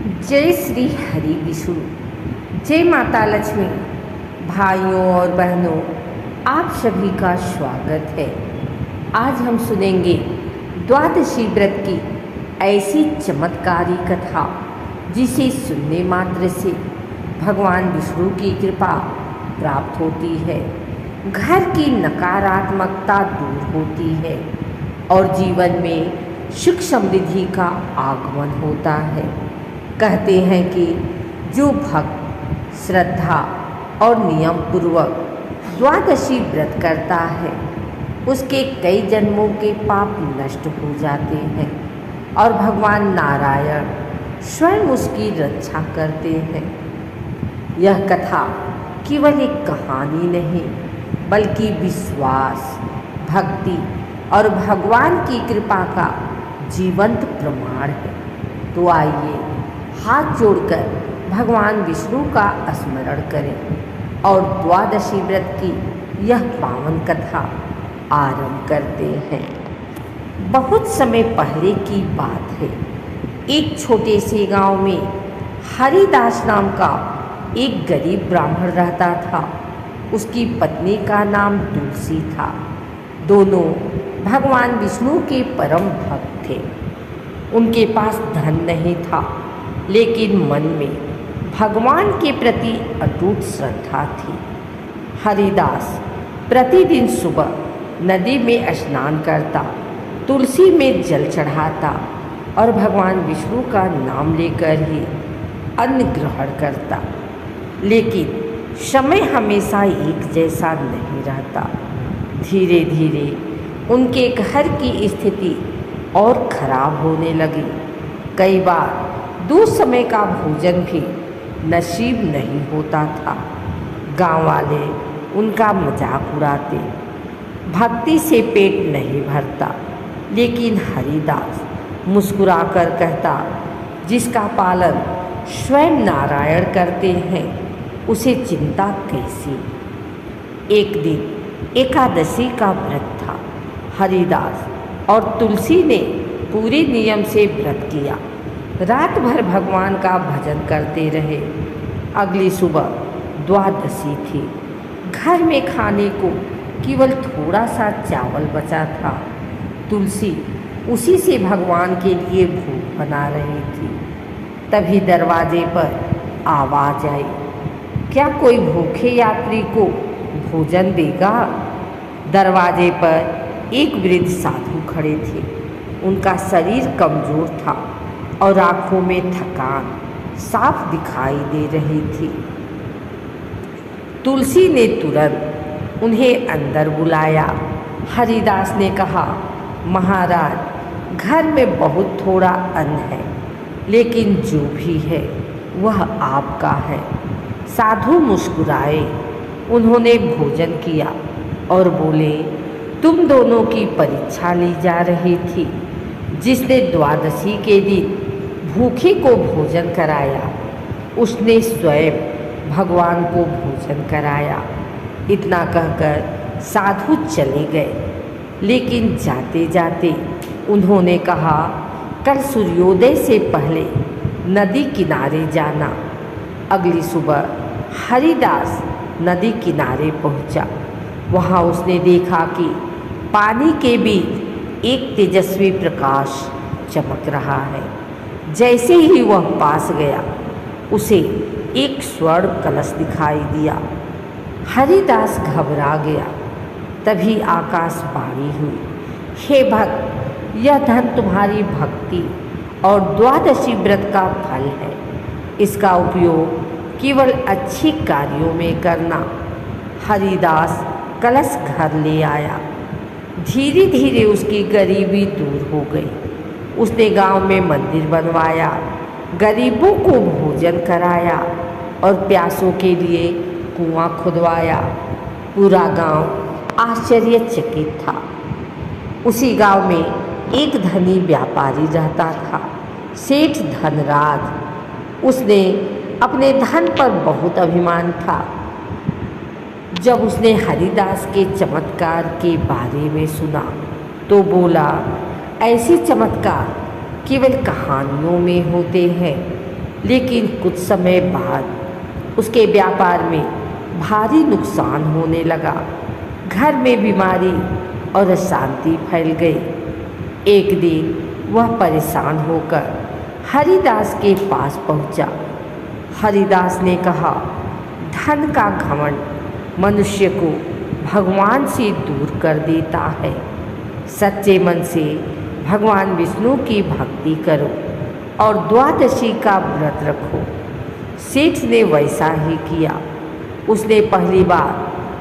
जय श्री हरि विष्णु। जय माता लक्ष्मी। भाइयों और बहनों, आप सभी का स्वागत है। आज हम सुनेंगे द्वादशी व्रत की ऐसी चमत्कारी कथा जिसे सुनने मात्र से भगवान विष्णु की कृपा प्राप्त होती है, घर की नकारात्मकता दूर होती है और जीवन में सुख समृद्धि का आगमन होता है। कहते हैं कि जो भक्त श्रद्धा और नियम पूर्वक द्वादशी व्रत करता है उसके कई जन्मों के पाप नष्ट हो जाते हैं और भगवान नारायण स्वयं उसकी रक्षा करते हैं। यह कथा केवल एक कहानी नहीं बल्कि विश्वास, भक्ति और भगवान की कृपा का जीवंत प्रमाण है। तो आइए हाथ जोड़कर भगवान विष्णु का स्मरण करें और द्वादशी व्रत की यह पावन कथा आरंभ करते हैं। बहुत समय पहले की बात है। एक छोटे से गांव में हरिदास नाम का एक गरीब ब्राह्मण रहता था। उसकी पत्नी का नाम तुलसी था। दोनों भगवान विष्णु के परम भक्त थे। उनके पास धन नहीं था, लेकिन मन में भगवान के प्रति अटूट श्रद्धा थी। हरिदास प्रतिदिन सुबह नदी में स्नान करता, तुलसी में जल चढ़ाता और भगवान विष्णु का नाम लेकर ही अन्न ग्रहण करता। लेकिन समय हमेशा एक जैसा नहीं रहता। धीरे धीरे उनके घर की स्थिति और खराब होने लगी। कई बार 2 समय का भोजन भी नसीब नहीं होता था। गांव वाले उनका मजाक उड़ाते, भक्ति से पेट नहीं भरता। लेकिन हरिदास मुस्कुराकर कहता, जिसका पालन स्वयं नारायण करते हैं उसे चिंता कैसी। एक दिन एकादशी का व्रत था। हरिदास और तुलसी ने पूरे नियम से व्रत किया। रात भर भगवान का भजन करते रहे। अगली सुबह द्वादशी थी। घर में खाने को केवल थोड़ा सा चावल बचा था। तुलसी उसी से भगवान के लिए भोग बना रही थी। तभी दरवाजे पर आवाज आई, क्या कोई भूखे यात्री को भोजन देगा। दरवाजे पर एक वृद्ध साधु खड़े थे। उनका शरीर कमजोर था और आंखों में थकान साफ दिखाई दे रही थी। तुलसी ने तुरंत उन्हें अंदर बुलाया। हरिदास ने कहा, महाराज, घर में बहुत थोड़ा अन्न है, लेकिन जो भी है वह आपका है। साधु मुस्कुराए। उन्होंने भोजन किया और बोले, तुम दोनों की परीक्षा ली जा रही थी। जिसने द्वादशी के दिन भूखे को भोजन कराया उसने स्वयं भगवान को भोजन कराया। इतना कहकर साधु चले गए। लेकिन जाते जाते उन्होंने कहा, कल सूर्योदय से पहले नदी किनारे जाना। अगली सुबह हरिदास नदी किनारे पहुंचा। वहां उसने देखा कि पानी के बीच एक तेजस्वी प्रकाश चमक रहा है। जैसे ही वह पास गया उसे एक स्वर्ण कलश दिखाई दिया। हरिदास घबरा गया। तभी आकाशवाणी हुई, हे भक्त, यह धन तुम्हारी भक्ति और द्वादशी व्रत का फल है। इसका उपयोग केवल अच्छी कार्यों में करना। हरिदास कलश घर ले आया। धीरे धीरे उसकी गरीबी दूर हो गई। उसने गांव में मंदिर बनवाया, गरीबों को भोजन कराया और प्यासों के लिए कुआं खुदवाया। पूरा गांव आश्चर्यचकित था। उसी गांव में एक धनी व्यापारी रहता था, सेठ धनराज। उसने अपने धन पर बहुत अभिमान था। जब उसने हरिदास के चमत्कार के बारे में सुना तो बोला, ऐसे चमत्कार केवल कहानियों में होते हैं, लेकिन कुछ समय बाद उसके व्यापार में भारी नुकसान होने लगा। घर में बीमारी और अशांति फैल गई। एक दिन वह परेशान होकर हरिदास के पास पहुंचा। हरिदास ने कहा, धन का घमंड मनुष्य को भगवान से दूर कर देता है। सच्चे मन से भगवान विष्णु की भक्ति करो और द्वादशी का व्रत रखो। सेठ ने वैसा ही किया। उसने पहली बार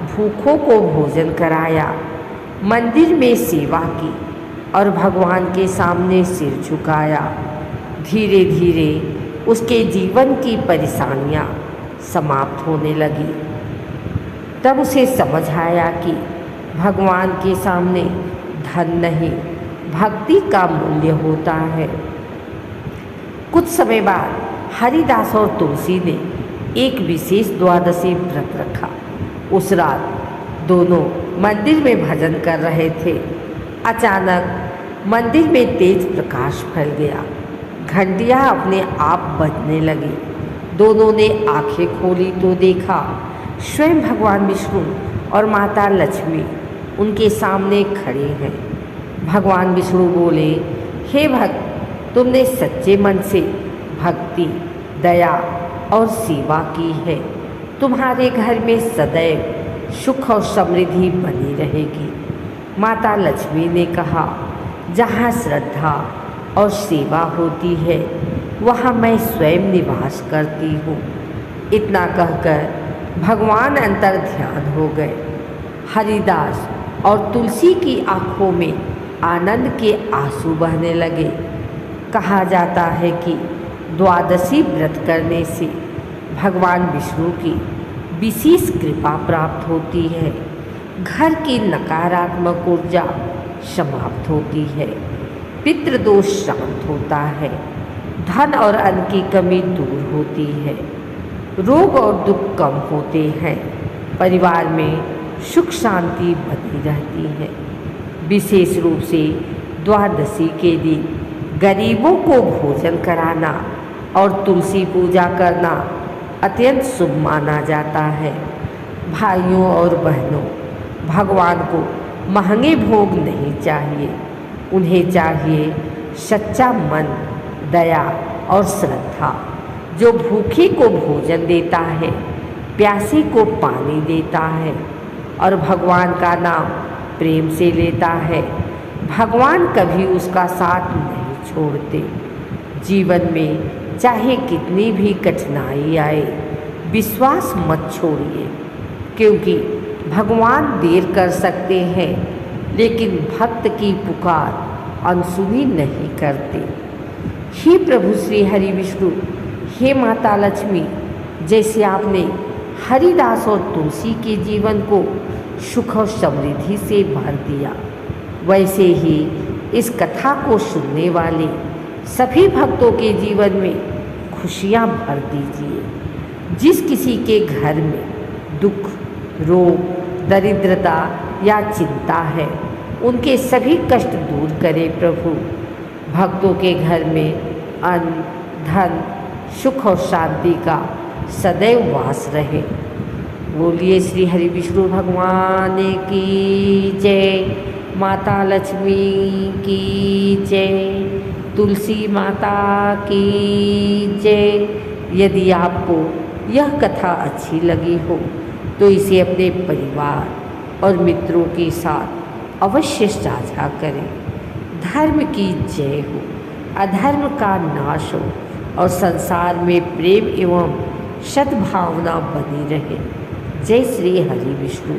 भूखों को भोजन कराया, मंदिर में सेवा की और भगवान के सामने सिर झुकाया। धीरे धीरे उसके जीवन की परेशानियां समाप्त होने लगी। तब उसे समझ आया कि भगवान के सामने धन नहीं, भक्ति का मूल्य होता है। कुछ समय बाद हरिदास और तुलसी ने एक विशेष द्वादशी व्रत रखा। उस रात दोनों मंदिर में भजन कर रहे थे। अचानक मंदिर में तेज प्रकाश फैल गया। घंटियां अपने आप बजने लगी। दोनों ने आंखें खोली तो देखा स्वयं भगवान विष्णु और माता लक्ष्मी उनके सामने खड़े हैं। भगवान विष्णु बोले, हे भक्त, तुमने सच्चे मन से भक्ति, दया और सेवा की है। तुम्हारे घर में सदैव सुख और समृद्धि बनी रहेगी। माता लक्ष्मी ने कहा, जहाँ श्रद्धा और सेवा होती है वहाँ मैं स्वयं निवास करती हूँ। इतना कहकर भगवान अंतर ध्यान हो गए। हरिदास और तुलसी की आँखों में आनंद के आंसू बहने लगे। कहा जाता है कि द्वादशी व्रत करने से भगवान विष्णु की विशेष कृपा प्राप्त होती है। घर की नकारात्मक ऊर्जा समाप्त होती है, पितृदोष शांत होता है, धन और अन्न की कमी दूर होती है, रोग और दुख कम होते हैं, परिवार में सुख शांति बनी रहती है। विशेष रूप से द्वादशी के दिन गरीबों को भोजन कराना और तुलसी पूजा करना अत्यंत शुभ माना जाता है। भाइयों और बहनों, भगवान को महंगे भोग नहीं चाहिए। उन्हें चाहिए सच्चा मन, दया और श्रद्धा। जो भूखे को भोजन देता है, प्यासे को पानी देता है और भगवान का नाम प्रेम से लेता है, भगवान कभी उसका साथ नहीं छोड़ते। जीवन में चाहे कितनी भी कठिनाई आए, विश्वास मत छोड़िए, क्योंकि भगवान देर कर सकते हैं लेकिन भक्त की पुकार अनसुनी नहीं करते। हे प्रभु श्री हरि विष्णु, हे माता लक्ष्मी, जैसे आपने हरिदास और तुलसी के जीवन को सुख और समृद्धि से भर दिया, वैसे ही इस कथा को सुनने वाले सभी भक्तों के जीवन में खुशियाँ भर दीजिए। जिस किसी के घर में दुख, रोग, दरिद्रता या चिंता है, उनके सभी कष्ट दूर करे प्रभु। भक्तों के घर में अन्न, धन, सुख और शांति का सदैव वास रहे। बोलिए श्री हरि विष्णु भगवान की जय, माता लक्ष्मी की जय, तुलसी माता की जय। यदि आपको यह कथा अच्छी लगी हो तो इसे अपने परिवार और मित्रों के साथ अवश्य साझा करें। धर्म की जय हो, अधर्म का नाश हो और संसार में प्रेम एवं सद्भावना बनी रहे। जय श्री हरि विष्णु।